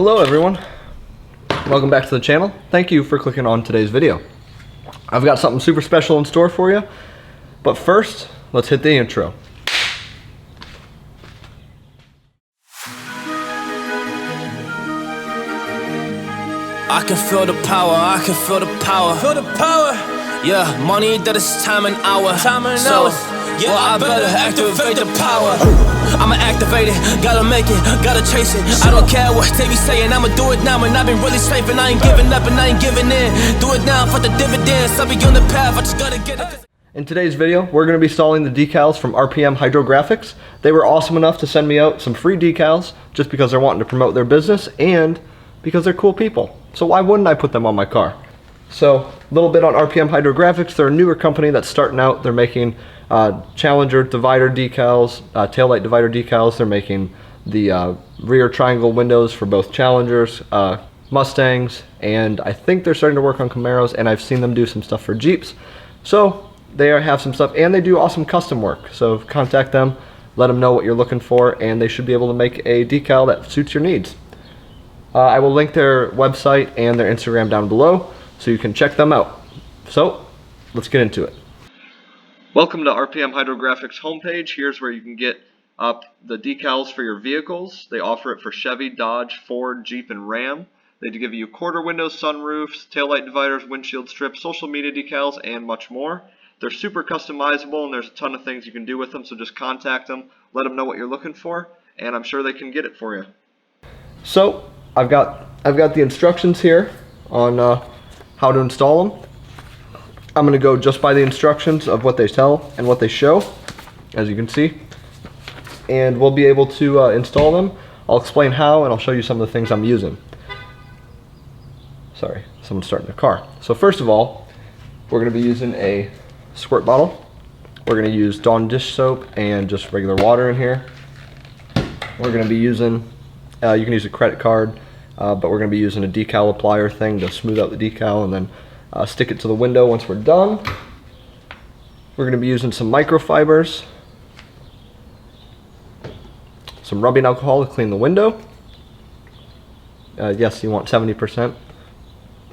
Hello everyone, welcome back to the channel. Thank you for clicking on today's video. I've got something super special in store for you, but first, let's hit the intro. I can feel the power, I can feel the power. Feel the power. Yeah, money that is time and hour. Yeah, well, I better activate the power. I'ma activate it, gotta make it, gotta chase it. I don't care what they be saying, I'ma do it now. And I've been really strafing, I ain't giving up and I ain't giving in. Do it now for the dividends, I'll be on the path, I just gotta get it. In today's video, we're going to be installing the decals from RPM Hydrographics. They were awesome enough to send me out some free decals just because they're wanting to promote their business and because they're cool people. So why wouldn't I put them on my car? So, a little bit on RPM Hydrographics. They're a newer company that's starting out. They're making Challenger divider decals, taillight divider decals. They're making the rear triangle windows for both Challengers, Mustangs, and I think they're starting to work on Camaros, and I've seen them do some stuff for Jeeps. So, they have some stuff, and they do awesome custom work. So, contact them, let them know what you're looking for, and they should be able to make a decal that suits your needs. I will link their website and their Instagram down below so you can check them out. So, let's get into it. Welcome to RPM Hydrographics homepage. Here's where you can get the decals for your vehicles. They offer it for Chevy, Dodge, Ford, Jeep, and Ram. They give you quarter windows, sunroofs, taillight dividers, windshield strips, social media decals, and much more. They're super customizable and there's a ton of things you can do with them, so just contact them, let them know what you're looking for, and I'm sure they can get it for you. So, I've got the instructions here on how to install them. I'm going to go just by the instructions of what they tell and what they show, as you can see. And we'll be able to install them. I'll explain how and I'll show you some of the things I'm using. Sorry, someone's starting their car. So first of all, we're going to be using a squirt bottle. We're going to use Dawn dish soap and just regular water in here. We're going to be using, you can use a credit card, but we're going to be using a decal applier thing to smooth out the decal and then stick it to the window once we're done. We're going to be using some microfibers, some rubbing alcohol to clean the window. Yes, you want 70%.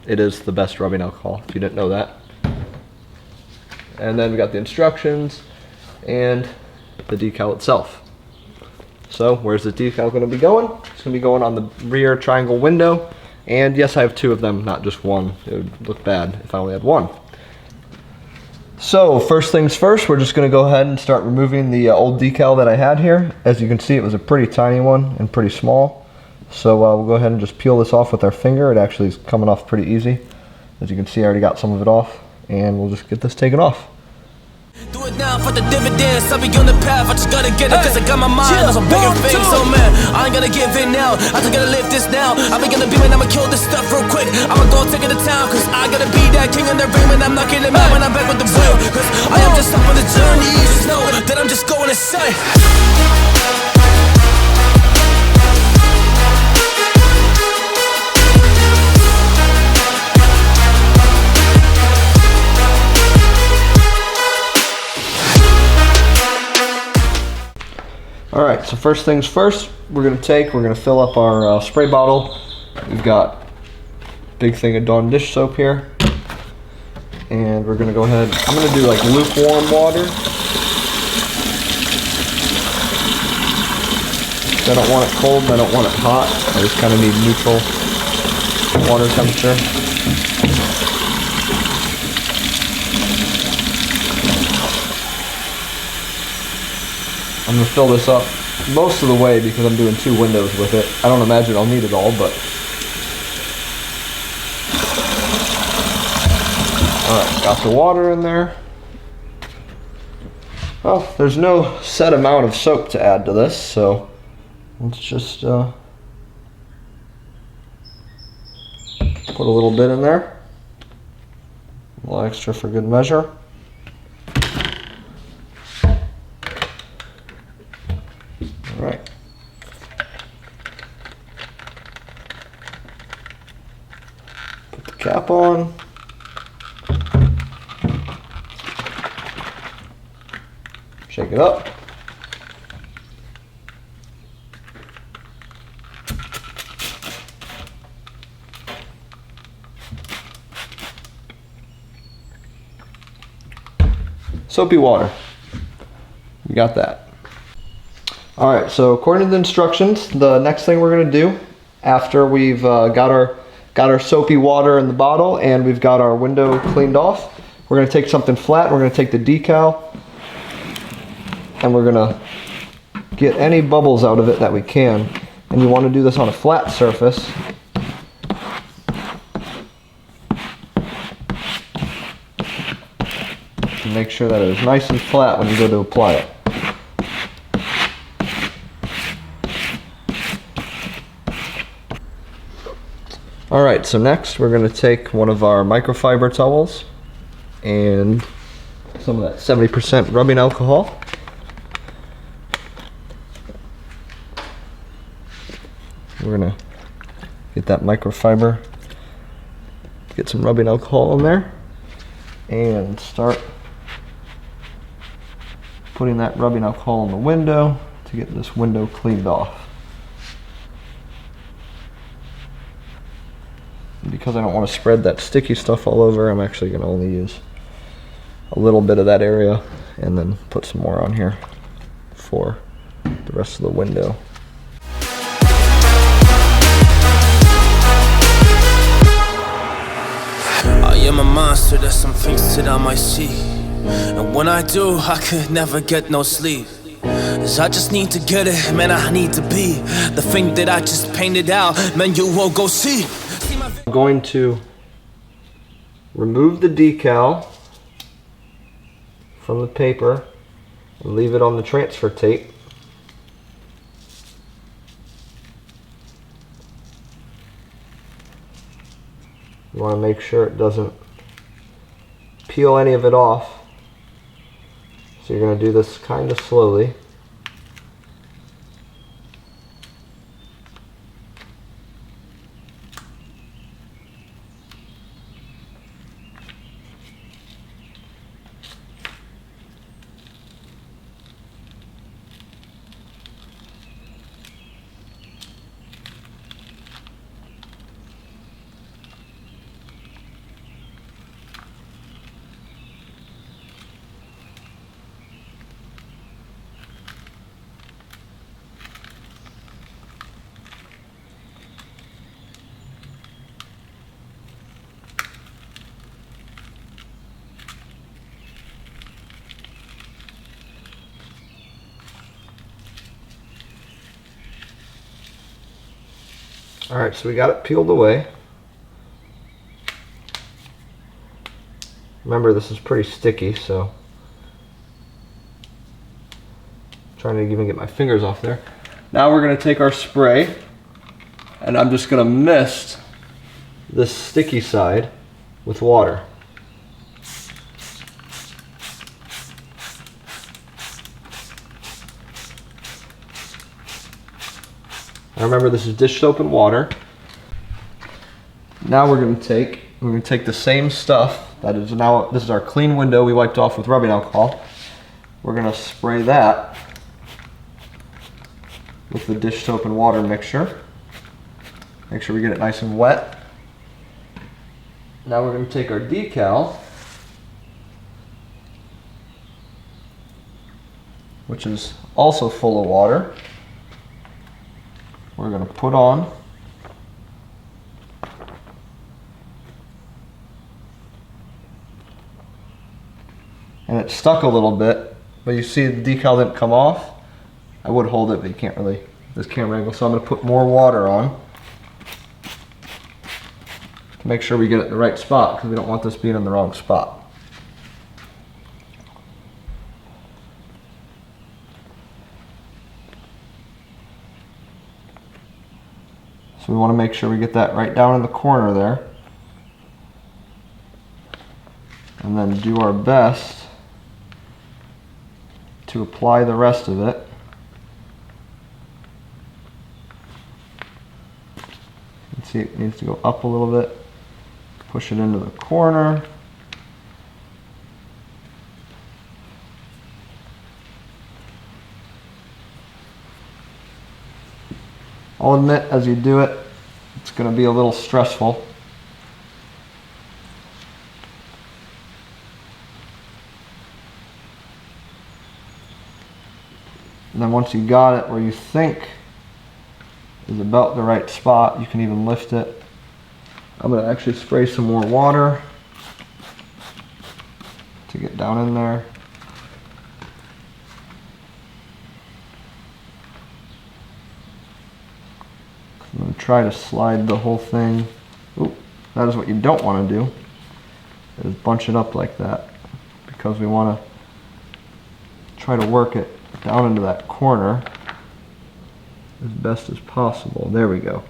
It is the best rubbing alcohol, if you didn't know that. And then we got the instructions and the decal itself. So, where's the decal going to be going? It's going to be going on the rear triangle window. And yes, I have two of them, not just one. It would look bad if I only had one. So, first things first, we're just going to go ahead and start removing the old decal that I had here. As you can see, it was a pretty tiny one and pretty small. So we'll go ahead and just peel this off with our finger. It actually is coming off pretty easy. As you can see, I already got some of it off. And we'll just get this taken off. Do it now for the dividends, I'll be on the path, I just gotta get it, cause I got my mind on some bigger things, so man, I ain't gonna give in now, I just gotta live this now, I be gonna be man, I'ma kill this stuff real quick, I'ma go take it to town, cause I gotta be that king in the ring, and I'm not getting mad when I'm back with the wheel, cause I am just up on the journey, you just know that I'm just going insane. Alright, so first things first, we're going to fill up our spray bottle. We've got a big thing of Dawn dish soap here. And we're going to go ahead, I'm going to do like lukewarm water. I don't want it cold and I don't want it hot. I just kind of need neutral water temperature. I'm going to fill this up most of the way because I'm doing two windows with it. I don't imagine I'll need it all, but... Alright, got the water in there. Well, there's no set amount of soap to add to this, so let's just put a little bit in there. A little extra for good measure. Alright. Put the cap on. Shake it up. soapy water. We got that. All right, so according to the instructions, the next thing we're gonna do after we've got our soapy water in the bottle and we've got our window cleaned off, we're gonna take something flat, we're gonna take the decal, and we're gonna get any bubbles out of it that we can. And you wanna do this on a flat surface. And make sure that it is nice and flat when you go to apply it. Alright, so next we're going to take one of our microfiber towels and some of that 70% rubbing alcohol. We're going to get that microfiber, get some rubbing alcohol in there, and start putting that rubbing alcohol in the window to get this window cleaned off. Because I don't want to spread that sticky stuff all over, I'm actually going to only use a little bit of that area and then put some more on here for the rest of the window. I am a monster, there's some things that I might see, and when I do, I could never get no sleep. 'Cause I just need to get it, man, I need to be the thing that I just painted out, man, you won't go see. I'm going to remove the decal from the paper and leave it on the transfer tape. You want to make sure it doesn't peel any of it off. So you're going to do this kind of slowly. Alright, so we got it peeled away. Remember, this is pretty sticky, so I'm trying to even get my fingers off there. Now we're going to take our spray, and I'm just going to mist this sticky side with water. Now remember, this is dish soap and water. Now we're going to take the same stuff that is now, this is our clean window we wiped off with rubbing alcohol. We're going to spray that with the dish soap and water mixture. Make sure we get it nice and wet. Now we're going to take our decal, which is also full of water. We're going to put on. And it stuck a little bit, but you see the decal didn't come off. I would hold it, but you can't really, this camera angle, so I'm going to put more water on to make sure we get it in the right spot, because we don't want this being in the wrong spot. So we want to make sure we get that right down in the corner there. And then do our best to apply the rest of it. You can see it needs to go up a little bit. Push it into the corner. I'll admit, as you do it, it's going to be a little stressful. And then once you got it where you think is about the right spot, you can even lift it. I'm going to actually spray some more water to get down in there. I'm going to try to slide the whole thing. Ooh, that is what you don't want to do, is bunch it up like that, because we want to try to work it down into that corner as best as possible. There we go.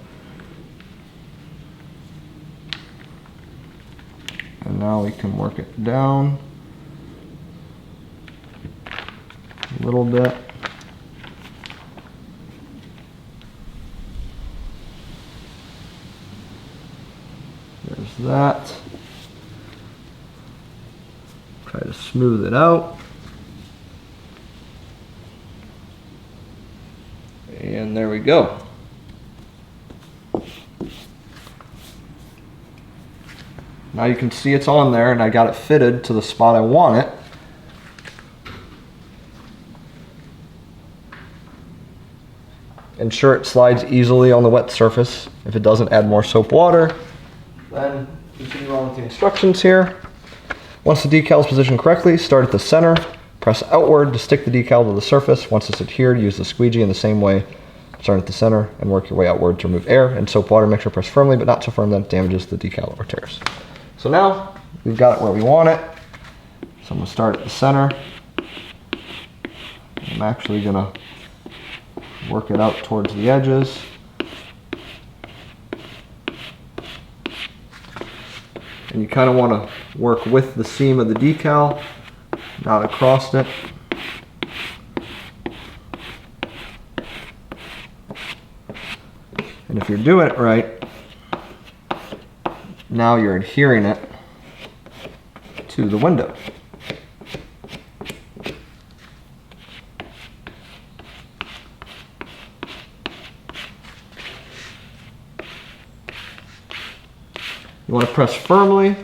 And now we can work it down a little bit. There's that. Try to smooth it out. And there we go. Now you can see it's on there, and I got it fitted to the spot I want it. Ensure it slides easily on the wet surface. If it doesn't, add more soap water. Then continue on with the instructions here. Once the decal is positioned correctly, start at the center. Press outward to stick the decal to the surface. Once it's adhered, use the squeegee in the same way. Start at the center and work your way outward to remove air and soap water mixture. Press firmly, but not so firm that it damages the decal or tears. So now we've got it where we want it. So I'm going to start at the center. I'm actually going to work it out towards the edges. And you kind of want to work with the seam of the decal, not across it. And if you're doing it right, now you're adhering it to the window. You want to press firmly,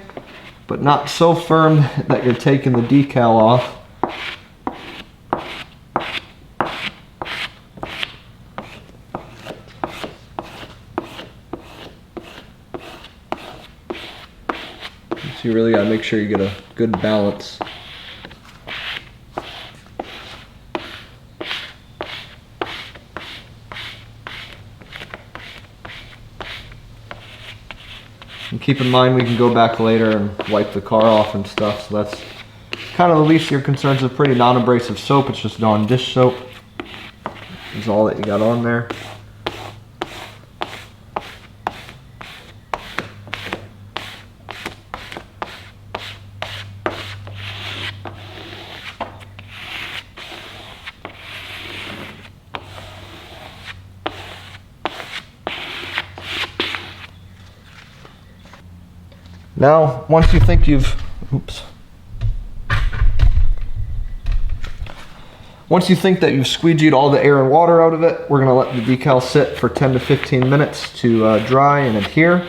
but not so firm that you're taking the decal off. So you really got to make sure you get a good balance. And keep in mind we can go back later and wipe the car off and stuff, so that's kind of the least of your concerns. It's pretty non-abrasive soap. It's just Dawn dish soap. Is all that you got on there. Now, once you think you've, once you think that you've squeegeed all the air and water out of it, we're going to let the decal sit for 10 to 15 minutes to dry and adhere.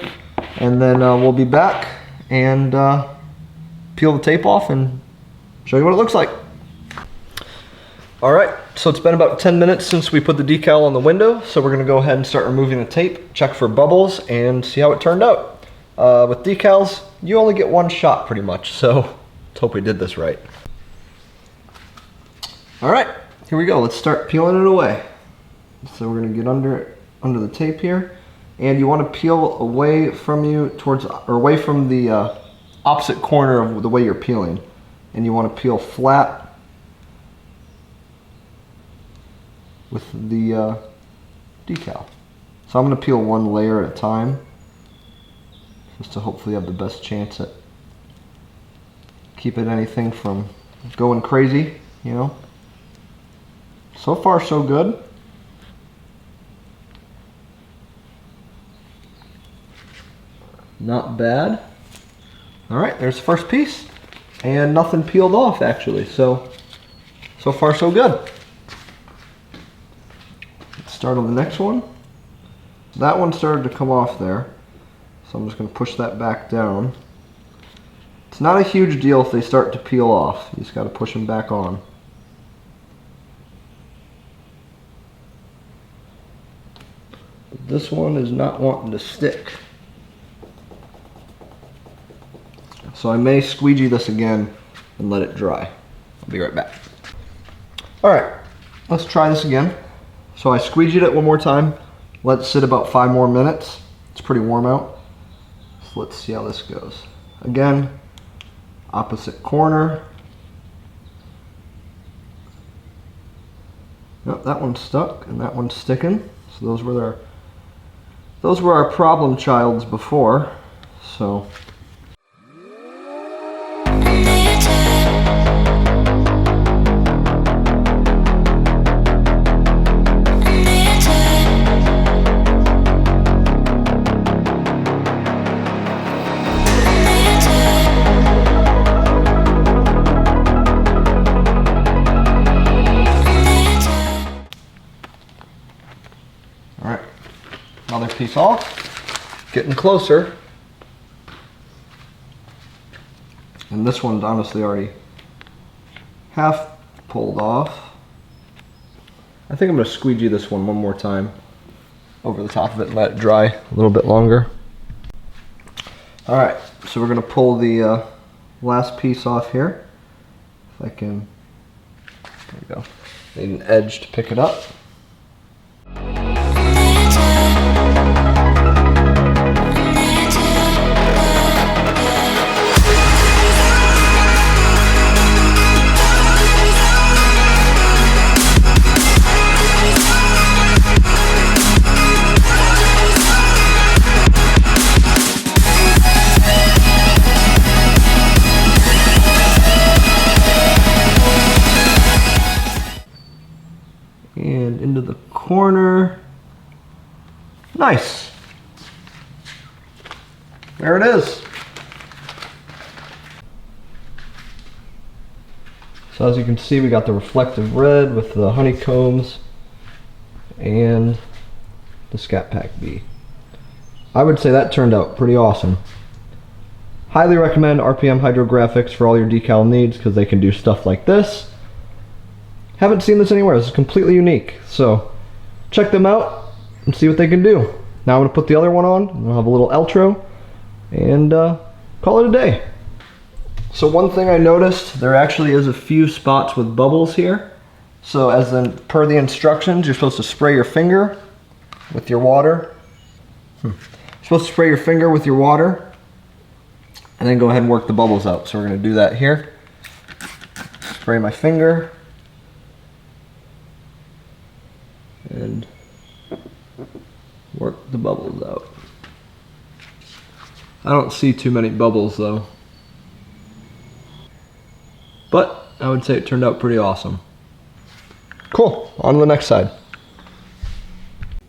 And then we'll be back and peel the tape off and show you what it looks like. Alright, so it's been about 10 minutes since we put the decal on the window, so we're going to go ahead and start removing the tape, check for bubbles, and see how it turned out. With decals, you only get one shot pretty much, so let's hope we did this right. Alright, here we go. Let's start peeling it away. So we're going to get under the tape here, and you want to peel away from you towards, or away from the opposite corner of the way you're peeling, and you want to peel flat with the decal. So I'm going to peel one layer at a time, just to hopefully have the best chance at keeping anything from going crazy, you know. So far so good. Not bad. Alright, there's the first piece. And nothing peeled off actually, so far so good. Let's start on the next one. That one started to come off there. So I'm just going to push that back down. It's not a huge deal if they start to peel off. You just got to push them back on. this one is not wanting to stick. So I may squeegee this again and let it dry. I'll be right back. All right, let's try this again. So I squeegeed it one more time. Let it sit about 5 more minutes. It's pretty warm out. So let's see how this goes. Again, opposite corner. Yep, that one's stuck and that one's sticking. So those were our problem childs before. So another piece off, getting closer. And this one's honestly already half pulled off. I think I'm going to squeegee this one more time over the top of it and let it dry a little bit longer. Alright, so we're going to pull the last piece off here. If I can, there we go. Need an edge to pick it up. And into the corner. Nice. There it is. So as you can see, we got the reflective red with the honeycombs and the Scat Pack B. I would say that turned out pretty awesome. Highly recommend RPM Hydrographics for all your decal needs because they can do stuff like this. Haven't seen this anywhere. This is completely unique. So check them out and see what they can do. Now I'm going to put the other one on. And I'll have a little outro and call it a day. So one thing I noticed, there actually is a few spots with bubbles here. So per the instructions, you're supposed to spray your finger with your water. You're supposed to spray your finger with your water and then go ahead and work the bubbles out. So we're going to do that here. Spray my finger. And work the bubbles out. I don't see too many bubbles though. But I would say it turned out pretty awesome. Cool, on to the next side.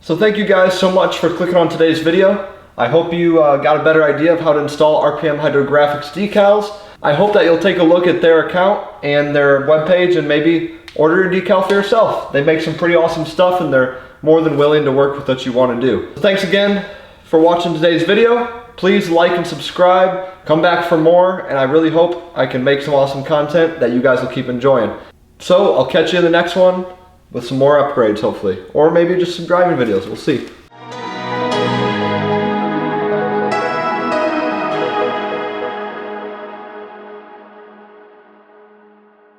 So thank you guys so much for clicking on today's video. I hope you got a better idea of how to install RPM Hydrographics decals. I hope that you'll take a look at their account and their webpage and maybe order a decal for yourself. They make some pretty awesome stuff and they're more than willing to work with what you want to do. So thanks again for watching today's video. Please like and subscribe. Come back for more, and I really hope I can make some awesome content that you guys will keep enjoying. So I'll catch you in the next one with some more upgrades hopefully. Or maybe just some driving videos, we'll see.